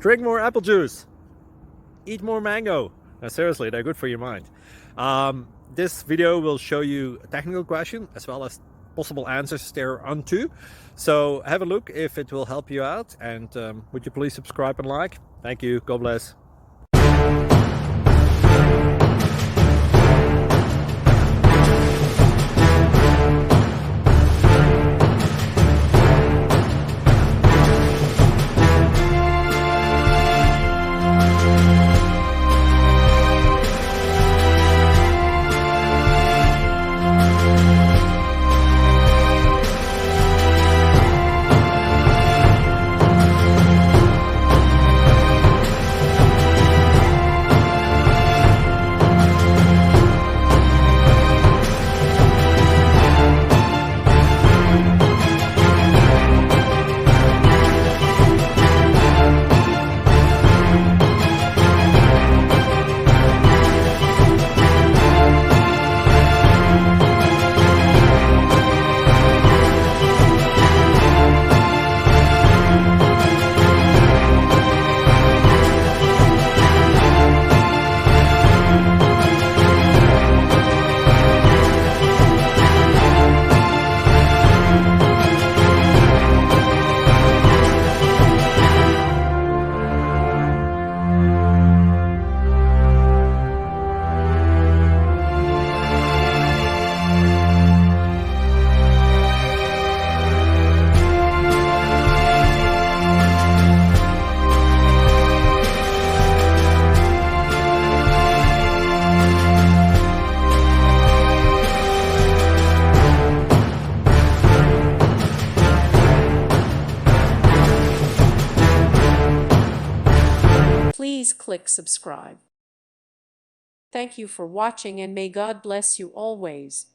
Drink more apple juice. Eat more mango. No, seriously, they're good for your mind. This video will show you a technical question as well as possible answers thereunto. So have a look if it will help you out, and would you please subscribe and like? Thank you. God bless. Please click subscribe. Thank you for watching, and may God bless you always.